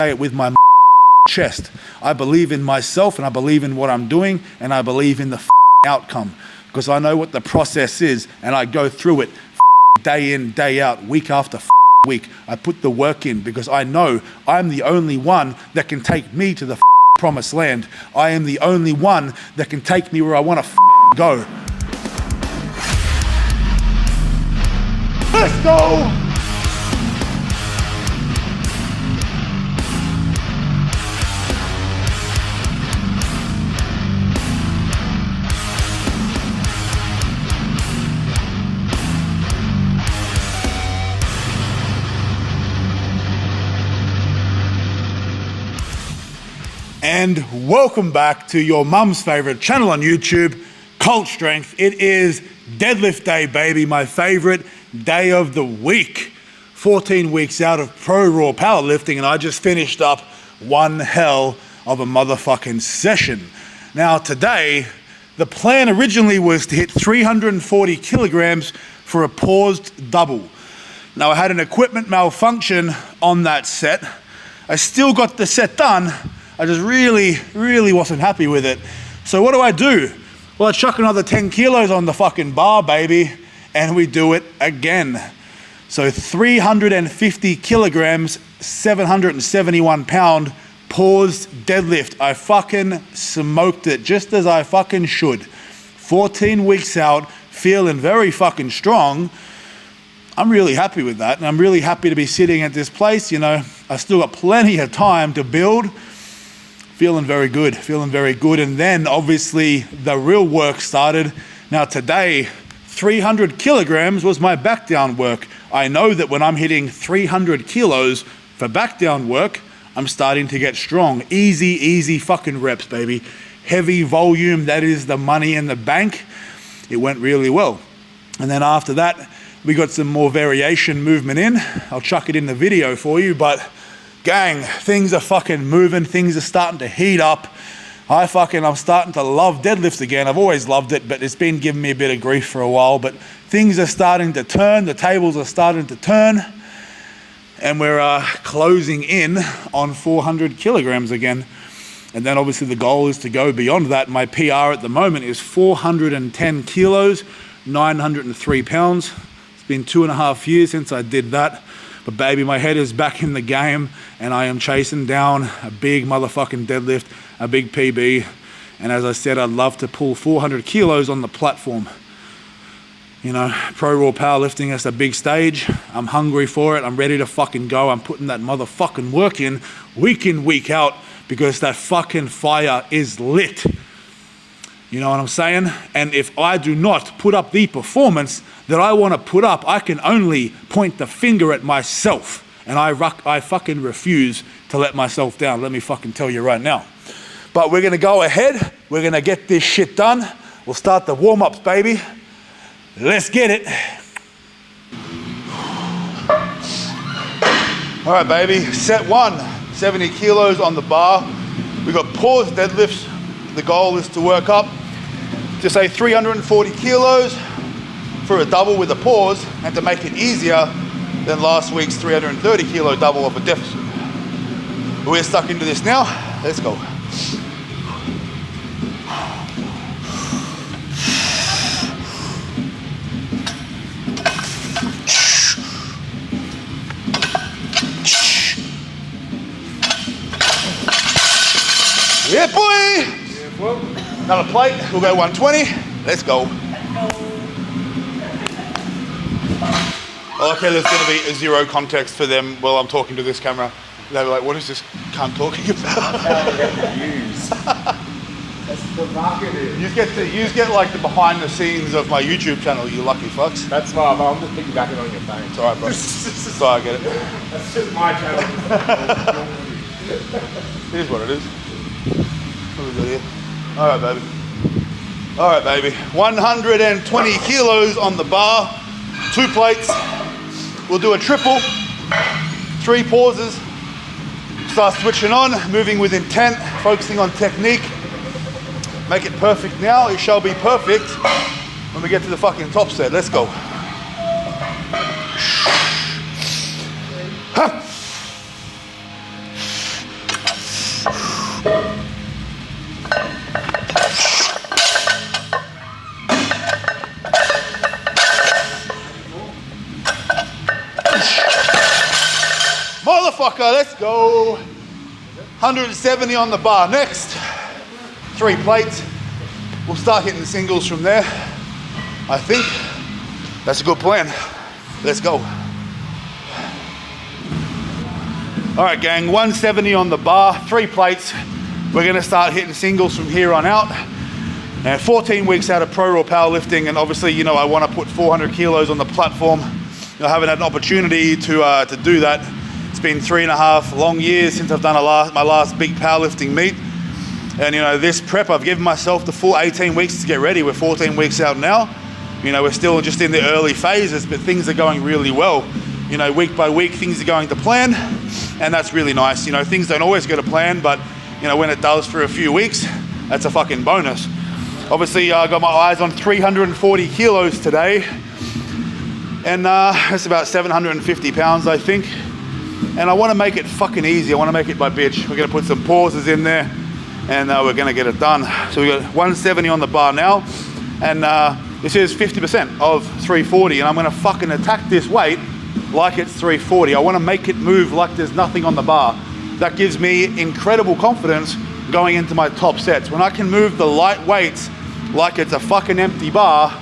say it with my chest. I believe in myself, and I believe in what I'm doing, and I believe in the outcome, because I know what the process is, and I go through it day in, day out, week after week. I put the work in because I know I'm the only one that can take me to the promised land. I am the only one that can take me where I want to go. Let's go! And welcome back to your mum's favorite channel on YouTube, Cult Strength. It is deadlift day, baby, my favorite day of the week. 14 weeks out of ProRaw Powerlifting, and I just finished up one hell of a motherfucking session. Now today, the plan originally was to hit 340 kilograms for a paused double. Now I had an equipment malfunction on that set. I still got the set done. I just really wasn't happy with it. So what do? Well, I chuck another 10 kilos on the fucking bar, baby, and we do it again. So 350 kilograms, 771 pound, paused deadlift. I fucking smoked it, just as I fucking should. 14 weeks out, feeling very fucking strong. I'm really happy with that, and I'm really happy to be sitting at this place. You know, I still got plenty of time to build. Feeling very good. And then obviously the real work started. Now today, 300 kilograms was my back down work. I know that when I'm hitting 300 kilos for back down work, I'm starting to get strong. Easy fucking reps, baby. Heavy volume, that is the money in the bank. It went really well. And then after that, we got some more variation movement in. I'll chuck it in the video for you, but gang, things are fucking moving. Things are starting to heat up. I'm starting to love deadlifts again. I've always loved it, but it's been giving me a bit of grief for a while. But things are starting to turn. The tables are starting to turn. And we're closing in on 400 kilograms again. And then obviously the goal is to go beyond that. My PR at the moment is 410 kilos, 903 pounds. It's been 2.5 years since I did that. But baby, my head is back in the game, and I am chasing down a big motherfucking deadlift, a big PB. And as I said, I'd love to pull 400 kilos on the platform. You know, ProRaw Powerlifting, that's a big stage. I'm hungry for it. I'm ready to fucking go. I'm putting that motherfucking work in, week out, because that fucking fire is lit. You know what I'm saying? And if I do not put up the performance that I want to put up, I can only point the finger at myself. And I fucking refuse to let myself down. Let me fucking tell you right now. But we're going to go ahead. We're going to get this shit done. We'll start the warm-ups, baby. Let's get it. All right, baby. Set one, 70 kilos on the bar. We got paused deadlifts. The goal is to work up to say 340 kilos for a double with a pause, and to make it easier than last week's 330 kilo double of a deficit. We're stuck into this now. Let's go. Yeah, boy! Another plate, we'll go 120. Let's go. Okay, there's going to be a zero context for them while I'm talking to this camera. They'll be like, what is this cunt talking about? That's the marketing. You get like the behind the scenes of my YouTube channel, you lucky fucks. That's fine, but I'm just piggybacking on your phone. It's alright, bro. Sorry, I get it. That's just my channel. It is what it is. What we got here? Alright, baby. 120 kilos on the bar, 2 plates. We'll do a triple, 3 pauses. Start switching on, moving with intent, focusing on technique. Make it perfect now, it shall be perfect when we get to the fucking top set. Let's go. motherfucker, let's go. 170 on the bar. Next, 3 plates. We'll start hitting the singles from there. I think that's a good plan. Let's go. All right, gang, 170 on the bar, 3 plates. We're gonna start hitting singles from here on out. Now, 14 weeks out of ProRaw Powerlifting, and obviously, you know, I wanna put 400 kilos on the platform. You know, I haven't had an opportunity to do that. It's been 3.5 long years since I've done my last big powerlifting meet. And you know, this prep, I've given myself the full 18 weeks to get ready. We're 14 weeks out now. You know, we're still just in the early phases, but things are going really well. You know, week by week, things are going to plan, and that's really nice. You know, things don't always go to plan, but you know, when it does for a few weeks, that's a fucking bonus. Obviously, I got my eyes on 340 kilos today, and that's about 750 pounds, I think. And I wanna make it fucking easy. I wanna make it my bitch. We're gonna put some pauses in there, and we're gonna get it done. So we got 170 on the bar now, and this is 50% of 340, and I'm gonna fucking attack this weight like it's 340. I wanna make it move like there's nothing on the bar. That gives me incredible confidence going into my top sets. When I can move the light weights like it's a fucking empty bar,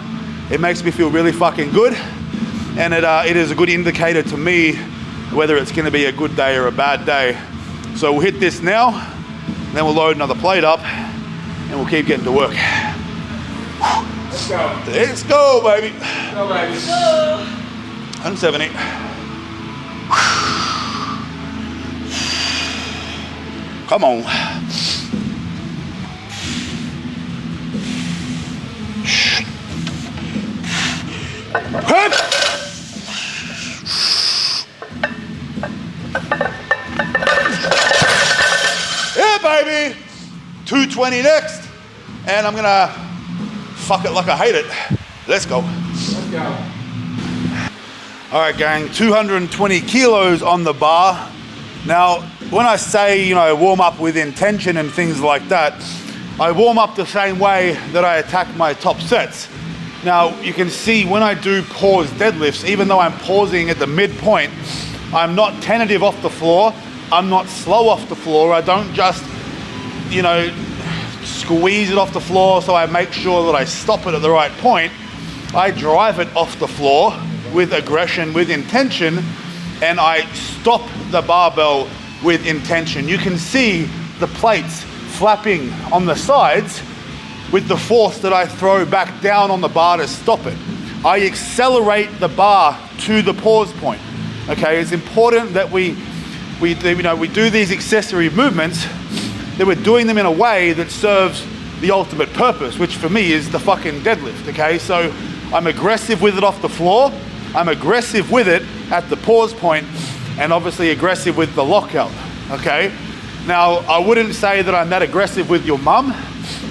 it makes me feel really fucking good, and it is a good indicator to me whether it's gonna be a good day or a bad day. So we'll hit this now, then we'll load another plate up, and we'll keep getting to work. Let's go. Let's go, baby. Let's go, baby. 170. Come on. Yeah, baby. 220 next. And I'm gonna fuck it like I hate it. Let's go. Let's go. All right, gang, 220 kilos on the bar. Now, when I say, you know, warm up with intention and things like that, I warm up the same way that I attack my top sets. Now, you can see when I do pause deadlifts, even though I'm pausing at the midpoint, I'm not tentative off the floor. I'm not slow off the floor. I don't just, you know, squeeze it off the floor so I make sure that I stop it at the right point. I drive it off the floor with aggression, with intention, and I stop the barbell with intention. You can see the plates flapping on the sides with the force that I throw back down on the bar to stop it. I accelerate the bar to the pause point. Okay, it's important that we do these accessory movements, that we're doing them in a way that serves the ultimate purpose, which for me is the fucking deadlift. Okay, so I'm aggressive with it off the floor, I'm aggressive with it at the pause point, and obviously aggressive with the lockout. Okay, now I wouldn't say that I'm that aggressive with your mum.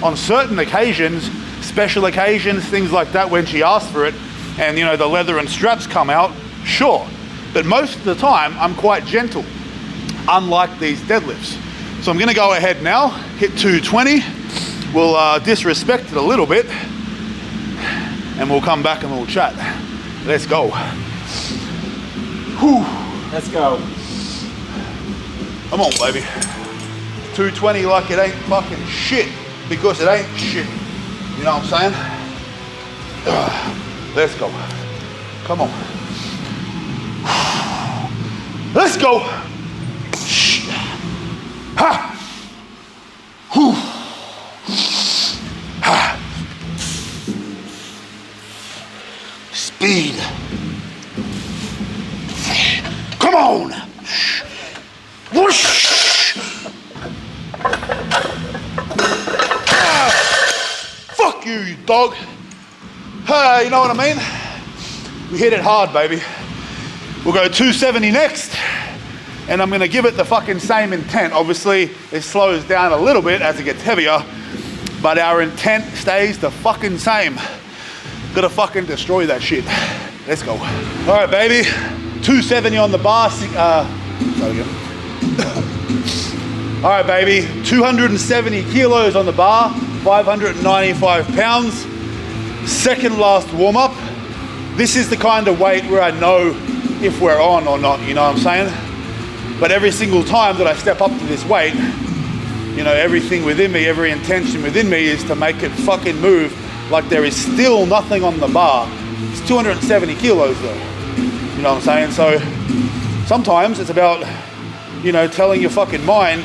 On certain occasions, special occasions, things like that, when she asks for it, and you know, the leather and straps come out, sure. But most of the time, I'm quite gentle, unlike these deadlifts. So I'm gonna go ahead now, hit 220. We'll disrespect it a little bit, and we'll come back and we'll chat. Let's go. Whew. Let's go. Come on, baby. 220 like it ain't fucking shit, because it ain't shit. You know what I'm saying? Let's go. Come on. Let's go. Ha. Whew. Ha. Speed. Come on. Whoosh. Fuck you, you dog. Hey, you know what I mean? We hit it hard, baby. We'll go 270 next, and I'm gonna give it the fucking same intent. Obviously, it slows down a little bit as it gets heavier, but our intent stays the fucking same. Gotta fucking destroy that shit. Let's go. All right, baby. 270 on the bar. All right, baby. 270 kilos on the bar, 595 pounds. Second last warm up. This is the kind of weight where I know if we're on or not, you know what I'm saying? But every single time that I step up to this weight, you know, everything within me, every intention within me is to make it fucking move like there is still nothing on the bar. It's 270 kilos though. You know what I'm saying? So sometimes it's about, you know, telling your fucking mind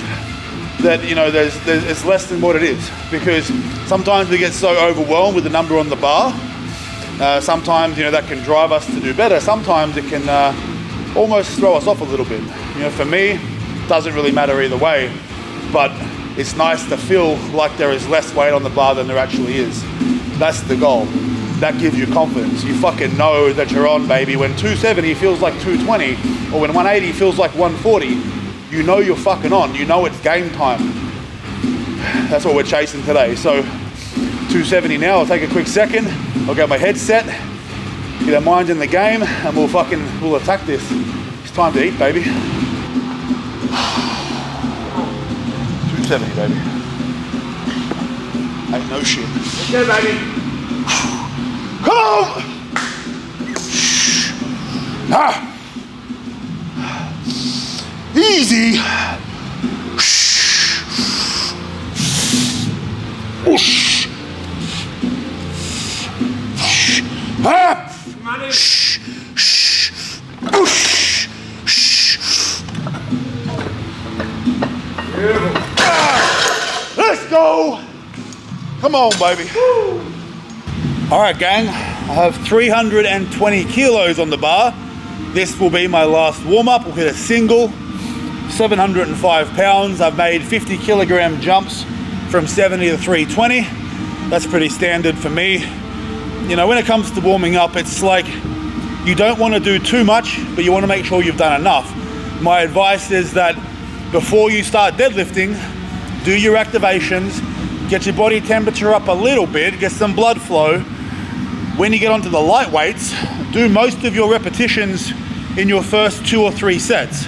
that, you know, it's less than what it is. Because sometimes we get so overwhelmed with the number on the bar. Sometimes, you know, that can drive us to do better. Sometimes it can almost throw us off a little bit. You know, for me, it doesn't really matter either way. But it's nice to feel like there is less weight on the bar than there actually is. That's the goal. That gives you confidence. You fucking know that you're on, baby. When 270 feels like 220, or when 180 feels like 140, you know you're fucking on. You know it's game time. That's what we're chasing today. So 270 now, I'll take a quick second. I'll get my head set, get our minds in the game, and we'll attack this. It's time to eat, baby. 270, baby. Ain't no shit. Let's go, baby. Come on! Ah. Easy. Whoosh. Ah. Come on in. Let's go. Come on, baby. All right, gang. I have 320 kilos on the bar. This will be my last warm-up. We'll hit a single, 705 pounds. I've made 50 kilogram jumps from 70 to 320. That's pretty standard for me. You know, when it comes to warming up, it's like you don't want to do too much, but you want to make sure you've done enough. My advice is that before you start deadlifting, do your activations, get your body temperature up a little bit, get some blood flow. When you get onto the light weights, do most of your repetitions in your first 2 or 3 sets.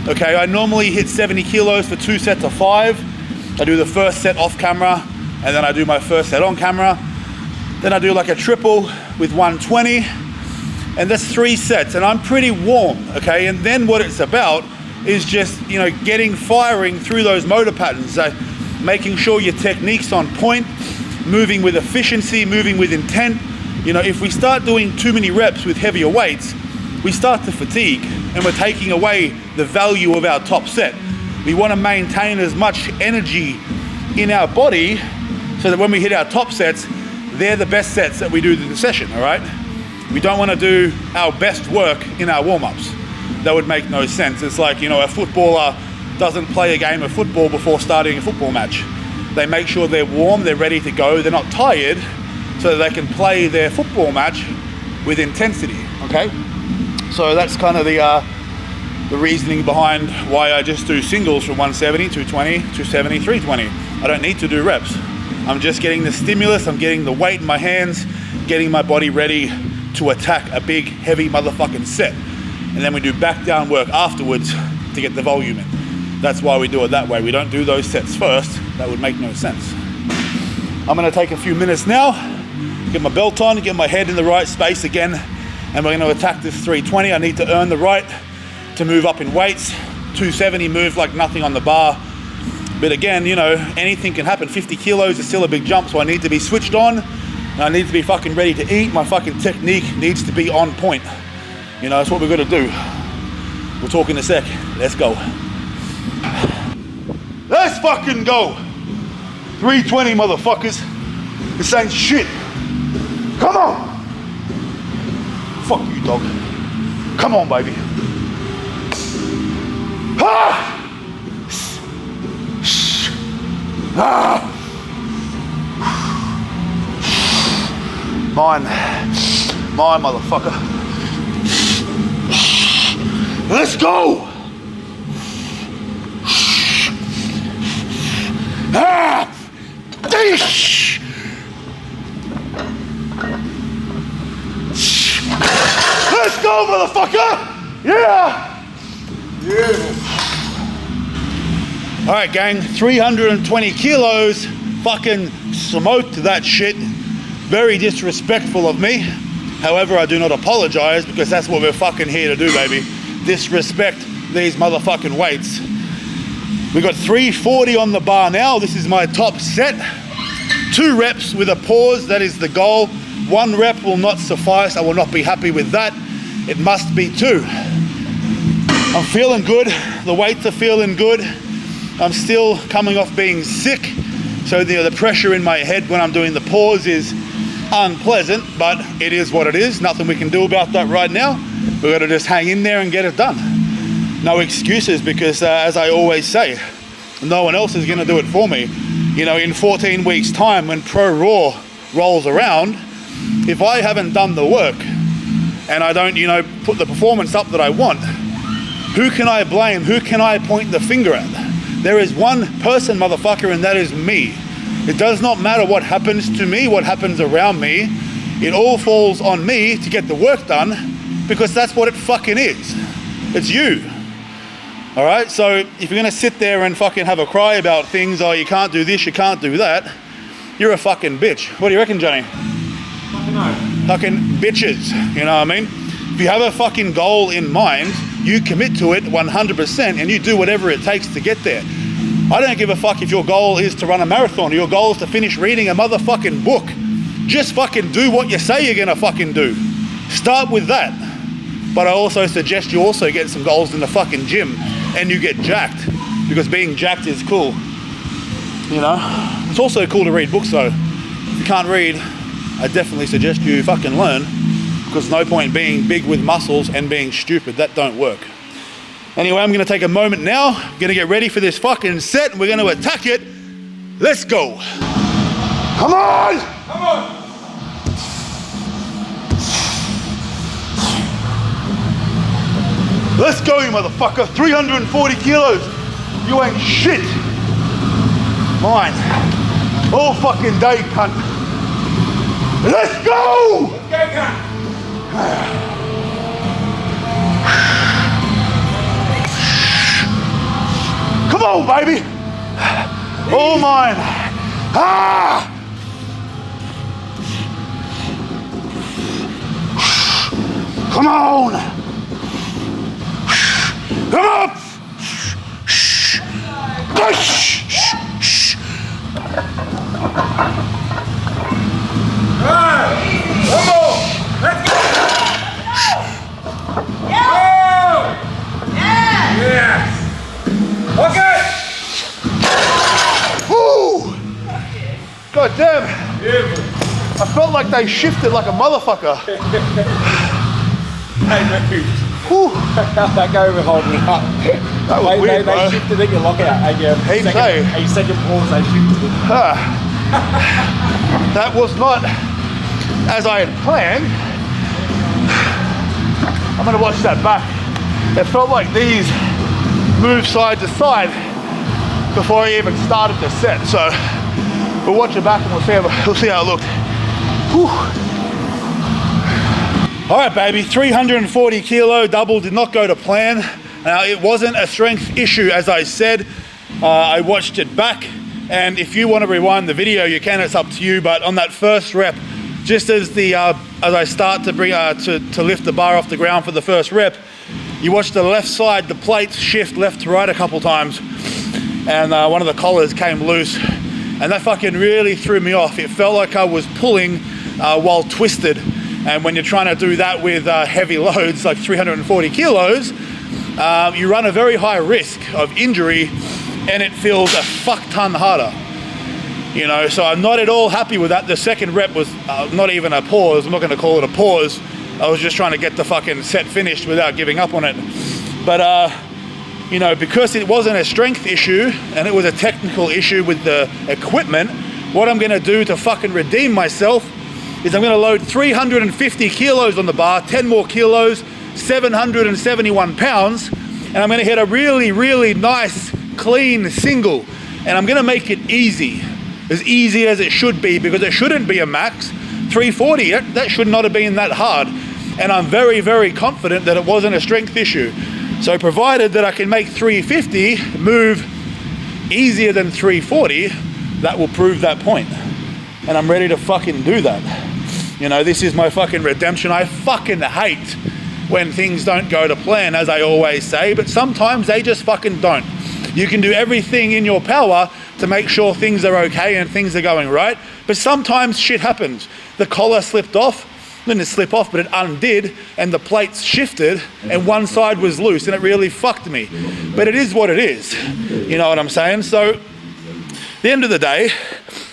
Okay, I normally hit 70 kilos for 2 sets of 5. I do the first set off camera, and then I do my first set on camera. Then I do like a triple with 120, and that's 3 sets, and I'm pretty warm, okay? And then what it's about is just, you know, firing through those motor patterns. So making sure your technique's on point, moving with efficiency, moving with intent. You know, if we start doing too many reps with heavier weights, we start to fatigue, and we're taking away the value of our top set. We want to maintain as much energy in our body so that when we hit our top sets, they're the best sets that we do in the session, all right? We don't want to do our best work in our warm-ups. That would make no sense. It's like, you know, a footballer doesn't play a game of football before starting a football match. They make sure they're warm, they're ready to go, they're not tired, so that they can play their football match with intensity, okay? So that's kind of the reasoning behind why I just do singles from 170, 220, 270, 320. I don't need to do reps. I'm just getting the stimulus, I'm getting the weight in my hands, getting my body ready to attack a big, heavy motherfucking set. And then we do back down work afterwards to get the volume in. That's why we do it that way. We don't do those sets first. That would make no sense. I'm gonna take a few minutes now, get my belt on, get my head in the right space again, and we're gonna attack this 320. I need to earn the right to move up in weights. 270 move like nothing on the bar. But again, you know, anything can happen. 50 kilos is still a big jump, so I need to be switched on, and I need to be fucking ready to eat. My fucking technique needs to be on point. You know, that's what we're gonna do. We'll talk in a sec. Let's go. Let's fucking go. 320, motherfuckers. This ain't shit. Come on. Fuck you, dog. Come on, baby. Ah! Ah! Mine, motherfucker. Let's go. Ah! Let's go, motherfucker. Yeah. All right, gang, 320 kilos, fucking smoked that shit. Very disrespectful of me. However, I do not apologize because that's what we're fucking here to do, baby. Disrespect these motherfucking weights. We got 340 on the bar now. This is my top set. 2 reps with a pause, that is the goal. 1 rep will not suffice. I will not be happy with that. It must be 2. I'm feeling good. The weights are feeling good. I'm still coming off being sick. So the pressure in my head when I'm doing the pause is unpleasant, but it is what it is. Nothing we can do about that right now. We've got to just hang in there and get it done. No excuses, because as I always say, no one else is going to do it for me. You know, in 14 weeks time when ProRaw rolls around, if I haven't done the work and I don't, you know, put the performance up that I want, who can I blame? Who can I point the finger at? There is one person, motherfucker, and that is me. It does not matter what happens to me, what happens around me. It all falls on me to get the work done, because that's what it fucking is. It's you. All right, so if you're gonna sit there and fucking have a cry about things, oh, you can't do this, you can't do that, you're a fucking bitch. What do you reckon, Johnny? Fucking no. Fucking bitches, you know what I mean? If you have a fucking goal in mind, you commit to it 100% and you do whatever it takes to get there. I don't give a fuck if your goal is to run a marathon or your goal is to finish reading a motherfucking book. Just fucking do what you say you're gonna fucking do. Start with that. But I also suggest you also get some goals in the fucking gym and you get jacked, because being jacked is cool. You know? It's also cool to read books though. If you can't read, I definitely suggest you fucking learn, because no point being big with muscles and being stupid. That don't work. Anyway, I'm gonna take a moment now. I'm gonna get ready for this fucking set and we're gonna attack it. Let's go. Come on! Come on! Let's go, you motherfucker. 340 kilos. You ain't shit. Mine. All fucking day, cunt. Let's go! Let's go, cunt! Come on, baby. All mine. Ah! Come on. Come on. One more! Let's go! Yes! Okay! Woo! God damn. Beautiful. I felt like they shifted like a motherfucker. Hey, mate. Whew. How'd that go with holding it up? That was weird, bro. They shifted it, you lock out. And your Heaps, eh? second pause, they shifted it. That was not as I had planned. I'm gonna watch that back. It felt like these moved side to side before I even started the set. So we'll watch it back and we'll see how it looked. Whew. All right, baby, 340 kilo double did not go to plan. Now, it wasn't a strength issue, as I said. I watched it back, and if you want to rewind the video, you can, it's up to you. But on that first rep, just as I start to bring to lift the bar off the ground for the first rep, you watch the left side, the plates shift left to right a couple times, and one of the collars came loose, and that fucking really threw me off. It felt like I was pulling while twisted. And when you're trying to do that with heavy loads, like 340 kilos, you run a very high risk of injury, and it feels a fuck ton harder. You know, so I'm not at all happy with that. The second rep was not even a pause. I'm not gonna call it a pause. I was just trying to get the fucking set finished without giving up on it. But, you know, because it wasn't a strength issue, and it was a technical issue with the equipment, what I'm gonna do to fucking redeem myself is I'm gonna load 350 kilos on the bar, 10 more kilos, 771 pounds, and I'm gonna hit a really, really nice, clean single. And I'm gonna make it easy as it should be, because it shouldn't be a max. 340, that should not have been that hard. And I'm very, very confident that it wasn't a strength issue. So provided that I can make 350 move easier than 340, that will prove that point. And I'm ready to fucking do that. You know, this is my fucking redemption. I fucking hate when things don't go to plan, as I always say, but sometimes they just fucking don't. You can do everything in your power to make sure things are okay and things are going right, but sometimes shit happens. The collar slipped off, didn't slip off, but it undid, and the plates shifted, and one side was loose, and it really fucked me. But it is what it is, you know what I'm saying? So, at the end of the day,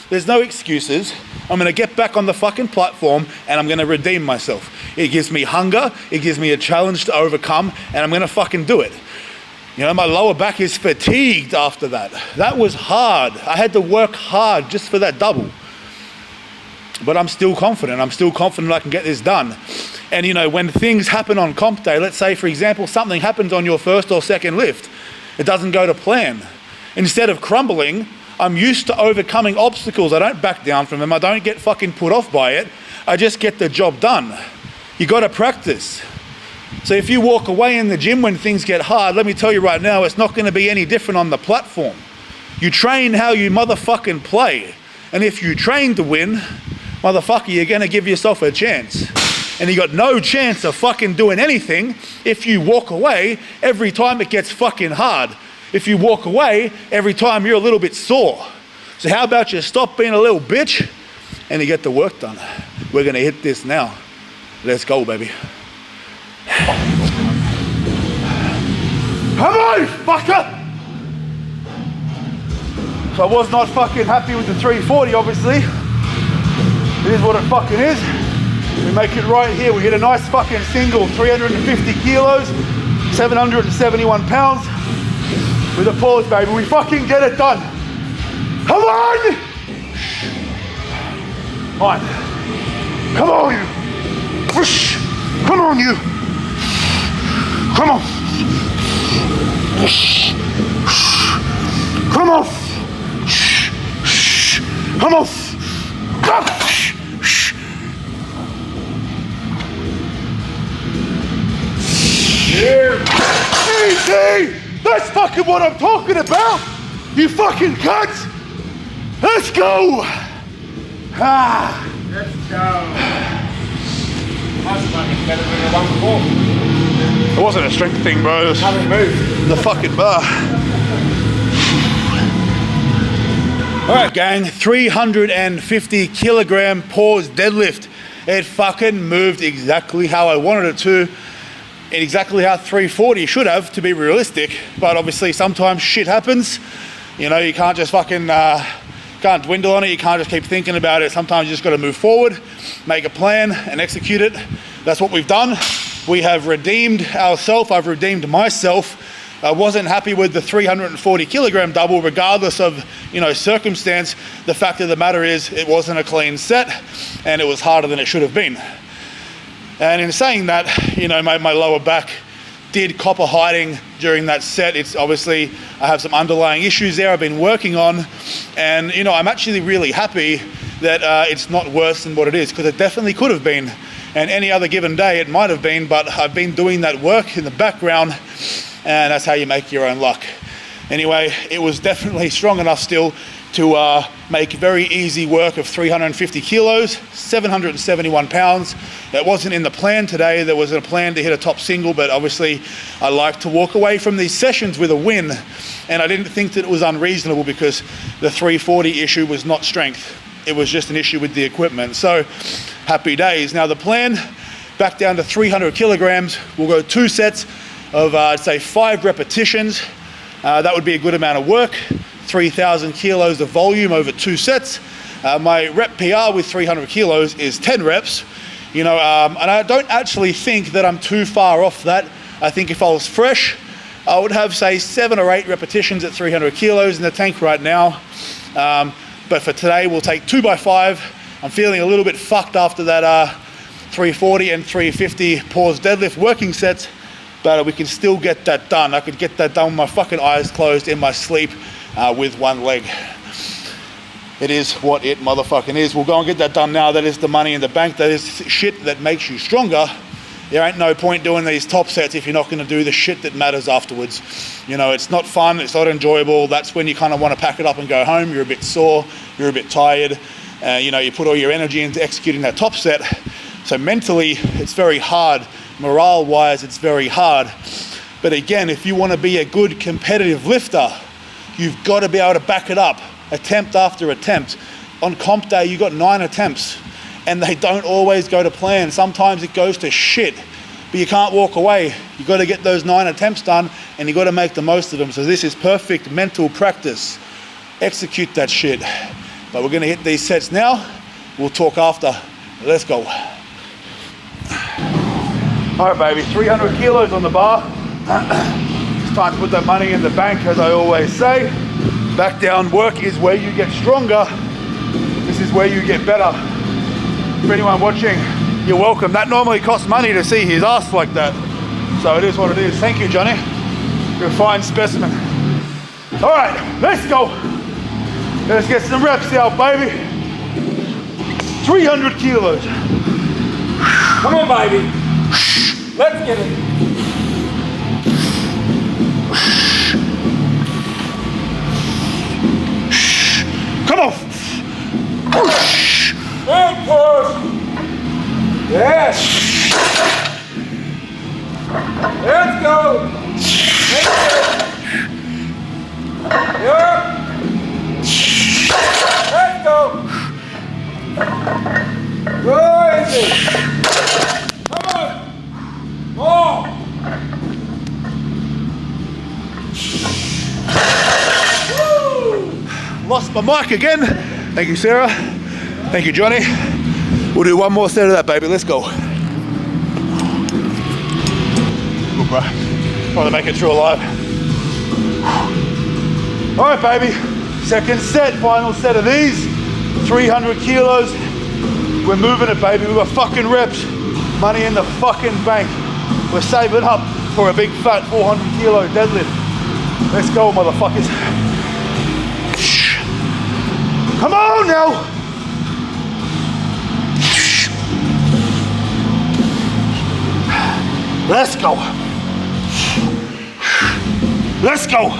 there's no excuses. I'm gonna get back on the fucking platform, and I'm gonna redeem myself. It gives me hunger, it gives me a challenge to overcome, and I'm gonna fucking do it. You know, my lower back is fatigued after that. That was hard. I had to work hard just for that double. But I'm still confident. I'm still confident I can get this done. And you know, when things happen on comp day, let's say for example, something happens on your first or second lift, it doesn't go to plan. Instead of crumbling, I'm used to overcoming obstacles. I don't back down from them. I don't get fucking put off by it. I just get the job done. You gotta practice. So if you walk away in the gym when things get hard, let me tell you right now, it's not gonna be any different on the platform. You train how you motherfucking play. And if you train to win, motherfucker, you're gonna give yourself a chance. And you got no chance of fucking doing anything if you walk away every time it gets fucking hard. If you walk away every time you're a little bit sore. So how about you stop being a little bitch and you get the work done. We're gonna hit this now. Let's go, baby. Come on, fucker! So I was not fucking happy with the 340, obviously. It is what it fucking is. We make it right here. We hit a nice fucking single, 350 kilos, 771 pounds with a pause, baby. We fucking get it done. Come on! On. Come on, you. Whoosh. Come on, you. Come on. Whoosh. Come on. Come on. Easy! That's fucking what I'm talking about! You fucking cunt! Let's go! Ah. Let's go. That's fucking better than the one before. It wasn't a strength thing, bro. It was Haven't moved. the fucking bar. Alright gang, 350 kilogram pause deadlift. It fucking moved exactly how I wanted it to, and exactly how 340 should have, to be realistic. But obviously sometimes shit happens. You know, you can't just fucking, can't dwindle on it, you can't just keep thinking about it. Sometimes you just gotta move forward, make a plan and execute it. That's what we've done. We have redeemed ourselves, I've redeemed myself. I wasn't happy with the 340 kilogram double, regardless of, you know, circumstance. The fact of the matter is it wasn't a clean set and it was harder than it should have been. And in saying that, you know, my lower back did copper hiding during that set. It's obviously, I have some underlying issues there I've been working on. And, you know, I'm actually really happy that it's not worse than what it is, because it definitely could have been. And any other given day it might have been, but I've been doing that work in the background, and that's how you make your own luck. Anyway, it was definitely strong enough still to make very easy work of 350 kilos, 771 pounds. That wasn't in the plan today. There was a plan to hit a top single, but obviously I like to walk away from these sessions with a win. And I didn't think that it was unreasonable, because the 340 issue was not strength. It was just an issue with the equipment. So happy days. Now the plan, back down to 300 kilograms. We'll go 2 sets of, I'd say 5 repetitions. That would be a good amount of work. 3,000 kilos of volume over 2 sets. My rep PR with 300 kilos is 10 reps. You know, and I don't actually think that I'm too far off that. I think if I was fresh, I would have, say, 7 or 8 repetitions at 300 kilos in the tank right now. But for today, we'll take 2 by 5. I'm feeling a little bit fucked after that 340 and 350 pause deadlift working sets, but we can still get that done. I could get that done with my fucking eyes closed in my sleep with one leg. It is what it motherfucking is. We'll go and get that done now. That is the money in the bank. That is shit that makes you stronger. There ain't no point doing these top sets if you're not going to do the shit that matters afterwards. You know, it's not fun, it's not enjoyable. That's when you kind of want to pack it up and go home. You're a bit sore, you're a bit tired. You know, you put all your energy into executing that top set. So mentally, it's very hard morale-wise, it's very hard. But again, if you want to be a good competitive lifter, you've got to be able to back it up, attempt after attempt. On comp day, you got 9 attempts, and they don't always go to plan. Sometimes it goes to shit, but you can't walk away. You got to get those 9 attempts done, and you got to make the most of them. So this is perfect mental practice. Execute that shit. But we're gonna hit these sets now. We'll talk after. Let's go. All right, baby, 300 kilos on the bar. It's time to put that money in the bank, as I always say. Back down work is where you get stronger. This is where you get better. For anyone watching, you're welcome. That normally costs money to see his ass like that. So it is what it is. Thank you, Johnny. You're a fine specimen. All right, let's go. Let's get some reps out, baby. 300 kilos. Come on, baby. Let's get it. Come on. And push. Yes. Let's go. Yep. Let's go. Good. Come on. More. Lost my mic again. Thank you, Sarah. Thank you, Johnny. We'll do one more set of that, baby. Let's go. Good, bro. Trying to make it through alive. All right, baby. Second set, final set of these. 300 kilos. We're moving it, baby. We've got fucking reps. Money in the fucking bank. We're saving up for a big fat 400 kilo deadlift. Let's go, motherfuckers. Come on now. Let's go. Let's go.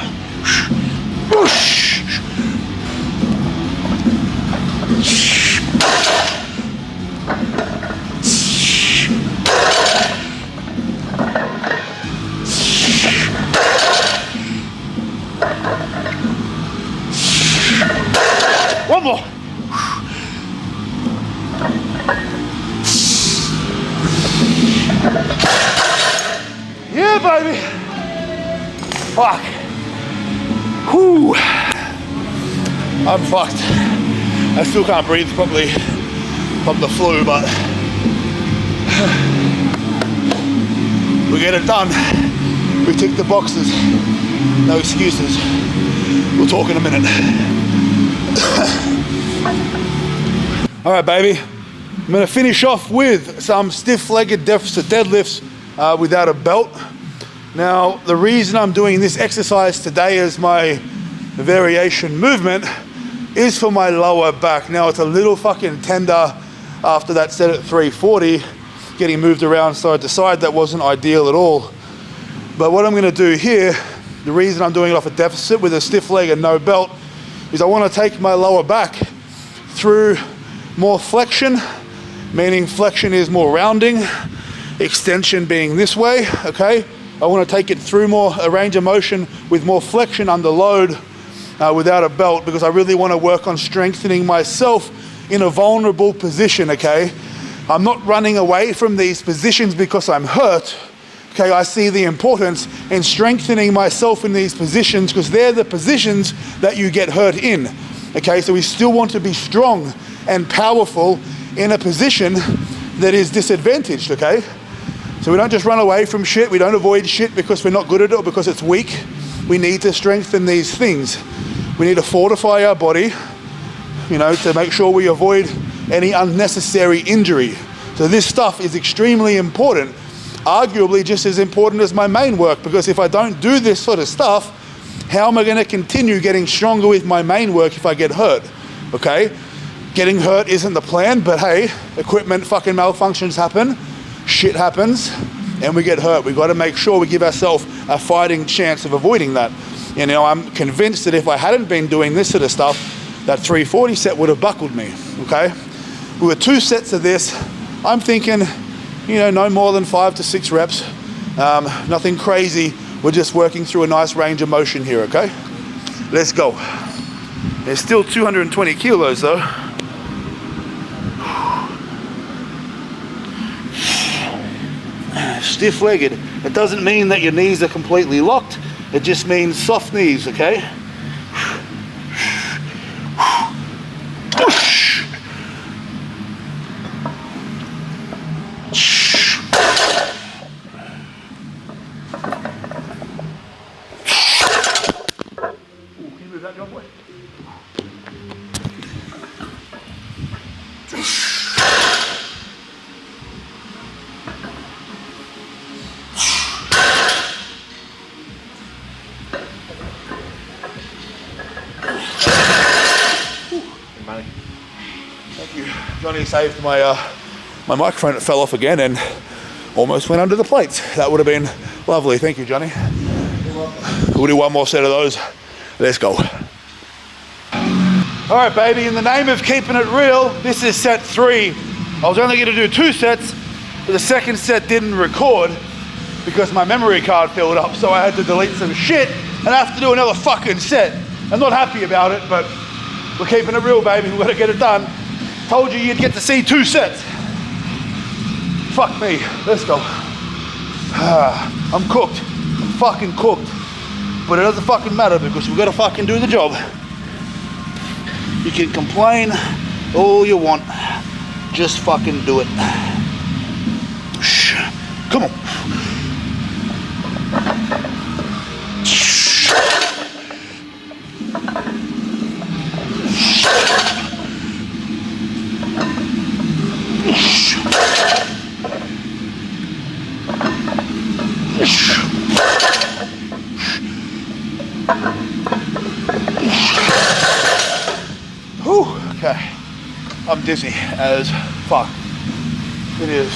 One more. Yeah, baby. Fuck. Whew. I'm fucked. I still can't breathe properly from the flu, but we get it done. We tick the boxes. No excuses. We'll talk in a minute. All right, baby. I'm gonna finish off with some stiff-legged deficit deadlifts without a belt. Now, the reason I'm doing this exercise today as my variation movement is for my lower back. Now, it's a little fucking tender after that set at 340, getting moved around side to side. That wasn't ideal at all. But what I'm gonna do here, the reason I'm doing it off a deficit with a stiff leg and no belt, is I wanna take my lower back through more flexion, meaning flexion is more rounding, extension being this way, okay? I want to take it through a range of motion with more flexion under load without a belt, because I really want to work on strengthening myself in a vulnerable position, okay? I'm not running away from these positions because I'm hurt, okay? I see the importance in strengthening myself in these positions because they're the positions that you get hurt in, okay? So we still want to be strong and powerful in a position that is disadvantaged, okay? So we don't just run away from shit. We don't avoid shit because we're not good at it or because it's weak. We need to strengthen these things. We need to fortify our body, you know, to make sure we avoid any unnecessary injury. So this stuff is extremely important, arguably just as important as my main work, because if I don't do this sort of stuff, how am I going to continue getting stronger with my main work if I get hurt, okay? Getting hurt isn't the plan, but hey, equipment fucking malfunctions happen, shit happens, and we get hurt. We've got to make sure we give ourselves a fighting chance of avoiding that. You know, I'm convinced that if I hadn't been doing this sort of stuff, that 340 set would have buckled me, okay? We were 2 sets of this. I'm thinking You know, no more than 5 to 6 reps. Nothing crazy. We're just working through a nice range of motion here, okay? Let's go. There's still 220 kilos though. Stiff-legged. It doesn't mean that your knees are completely locked. It just means soft knees, okay? Johnny saved my microphone. It fell off again and almost went under the plates. That would have been lovely. Thank you, Johnny. We'll do one more set of those. Let's go. All right, baby, in the name of keeping it real, this is set 3. I was only going to do 2 sets, but the second set didn't record because my memory card filled up, so I had to delete some shit and I have to do another fucking set. I'm not happy about it, but we're keeping it real, baby. We've got to get it done. Told you you'd get to see 2 sets. Fuck me. Let's go. I'm cooked. I'm fucking cooked. But it doesn't fucking matter because we've got to fucking do the job. You can complain all you want. Just fucking do it. Come on. Whew, okay. I'm dizzy as fuck. It is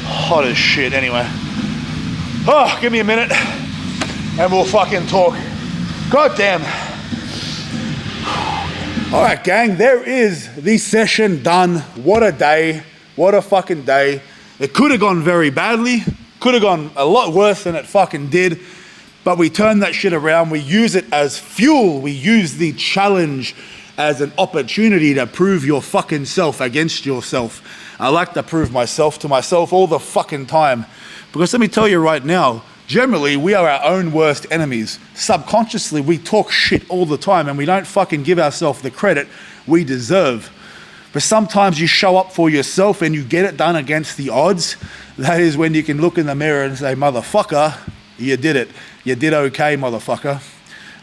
hot as shit anyway. Oh, give me a minute and we'll fucking talk. God damn. All right, gang, there is the session done. What a day. What a fucking day. It could have gone very badly. Could have gone a lot worse than it fucking did. But we turned that shit around. We use it as fuel. We use the challenge as an opportunity to prove your fucking self against yourself. I like to prove myself to myself all the fucking time. Because let me tell you right now, generally, we are our own worst enemies. Subconsciously, we talk shit all the time and we don't fucking give ourselves the credit we deserve. But sometimes you show up for yourself and you get it done against the odds. That is when you can look in the mirror and say, motherfucker, you did it. You did okay, motherfucker.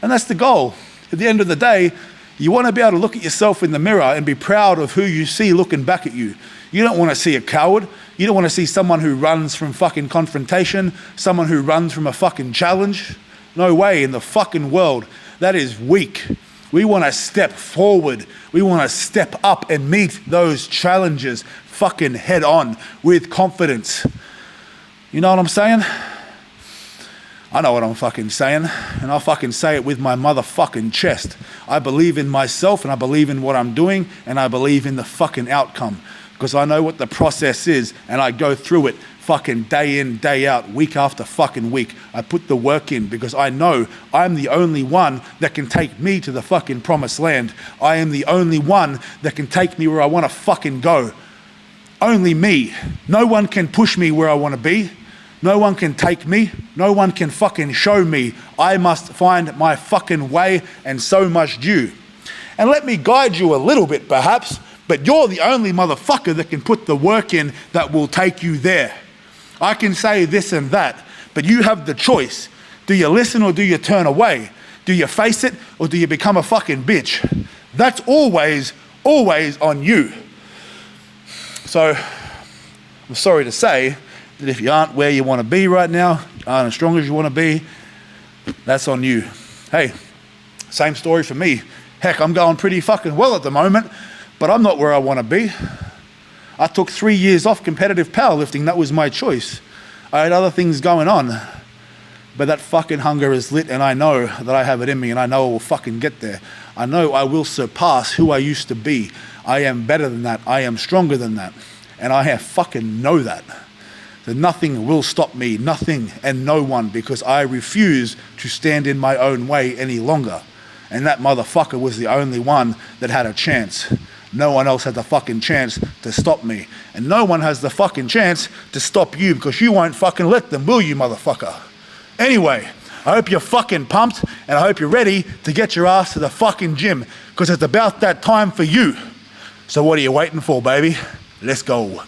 And that's the goal. At the end of the day, you want to be able to look at yourself in the mirror and be proud of who you see looking back at you. You don't want to see a coward. You don't want to see someone who runs from fucking confrontation, someone who runs from a fucking challenge. No way in the fucking world. That is weak. We want to step forward. We want to step up and meet those challenges fucking head on with confidence. You know what I'm saying? I know what I'm fucking saying, and I'll fucking say it with my motherfucking chest. I believe in myself, and I believe in what I'm doing, and I believe in the fucking outcome. Because I know what the process is, and I go through it fucking day in, day out, week after fucking week. I put the work in because I know I'm the only one that can take me to the fucking promised land. I am the only one that can take me where I want to fucking go. Only me. No one can push me where I want to be. No one can take me. No one can fucking show me. I must find my fucking way, and so must you. And let me guide you a little bit perhaps, but you're the only motherfucker that can put the work in that will take you there. I can say this and that, but you have the choice. Do you listen or do you turn away? Do you face it or do you become a fucking bitch? That's always on you. So, I'm sorry to say that if you aren't where you want to be right now, aren't as strong as you want to be, that's on you. Hey, same story for me. Heck, I'm going pretty fucking well at the moment, but I'm not where I want to be. I took 3 years off competitive powerlifting. That was my choice. I had other things going on, but that fucking hunger is lit, and I know that I have it in me, and I know I will fucking get there. I know I will surpass who I used to be. I am better than that. I am stronger than that. And I fucking know that. That nothing will stop me, nothing and no one, because I refuse to stand in my own way any longer. And that motherfucker was the only one that had a chance. No one else had the fucking chance to stop me. And no one has the fucking chance to stop you, because you won't fucking let them, will you, motherfucker? Anyway, I hope you're fucking pumped, and I hope you're ready to get your ass to the fucking gym, because it's about that time for you. So what are you waiting for, baby? Let's go.